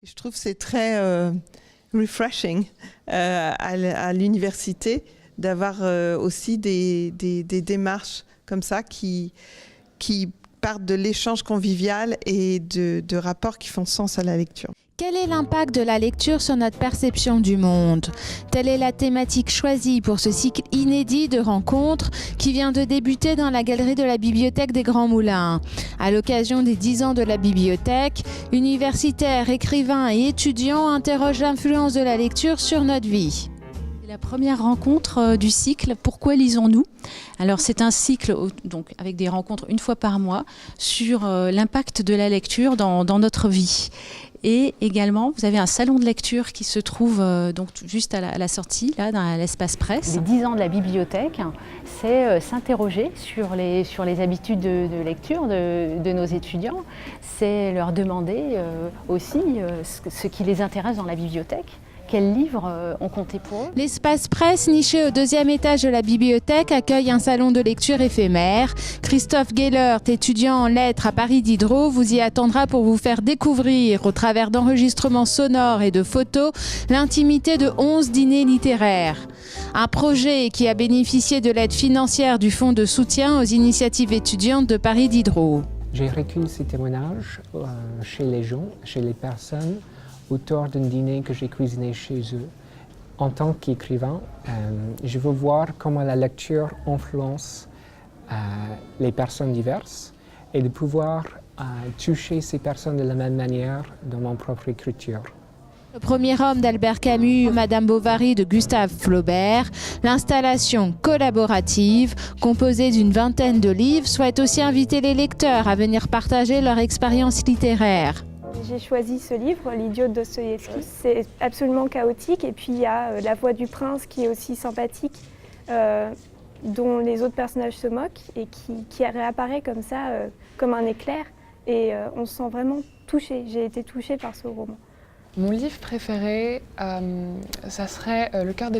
Je trouve que c'est très refreshing à l'université d'avoir aussi des démarches comme ça qui partent de l'échange convivial et de rapports qui font sens à la lecture. Quel est l'impact de la lecture sur notre perception du monde? Telle est la thématique choisie pour ce cycle inédit de rencontres qui vient de débuter dans la galerie de la Bibliothèque des Grands Moulins. À l'occasion des 10 ans de la bibliothèque, universitaires, écrivains et étudiants interrogent l'influence de la lecture sur notre vie. C'est la première rencontre du cycle « Pourquoi lisons-nous » ? Alors c'est un cycle donc, avec des rencontres une fois par mois sur l'impact de la lecture dans notre vie. Et également, vous avez un salon de lecture qui se trouve donc juste à la sortie, là, dans l'espace presse. Les 10 ans de la bibliothèque, c'est s'interroger sur les habitudes de lecture de nos étudiants. C'est leur demander aussi ce qui les intéresse dans la bibliothèque. Quels livres ont compté pour eux? L'espace presse, niché au 2e étage de la bibliothèque, accueille un salon de lecture éphémère. Christophe Gellert, étudiant en lettres à Paris Diderot, vous y attendra pour vous faire découvrir, au travers d'enregistrements sonores et de photos, l'intimité de 11 dîners littéraires. Un projet qui a bénéficié de l'aide financière du Fonds de soutien aux initiatives étudiantes de Paris Diderot. J'ai recueilli ces témoignages chez les gens, chez les personnes, autour d'un dîner que j'ai cuisiné chez eux. En tant qu'écrivain, je veux voir comment la lecture influence les personnes diverses et de pouvoir toucher ces personnes de la même manière dans mon propre écriture. Le premier homme d'Albert Camus, Madame Bovary de Gustave Flaubert, l'installation collaborative, composée d'une vingtaine de livres, souhaite aussi inviter les lecteurs à venir partager leur expérience littéraire. J'ai choisi ce livre, L'idiot de Dostoïevski. C'est absolument chaotique et puis il y a La Voix du Prince qui est aussi sympathique, dont les autres personnages se moquent et qui réapparaît comme ça, comme un éclair. Et on se sent vraiment touché. J'ai été touchée par ce roman. Mon livre préféré, ça serait Le cœur des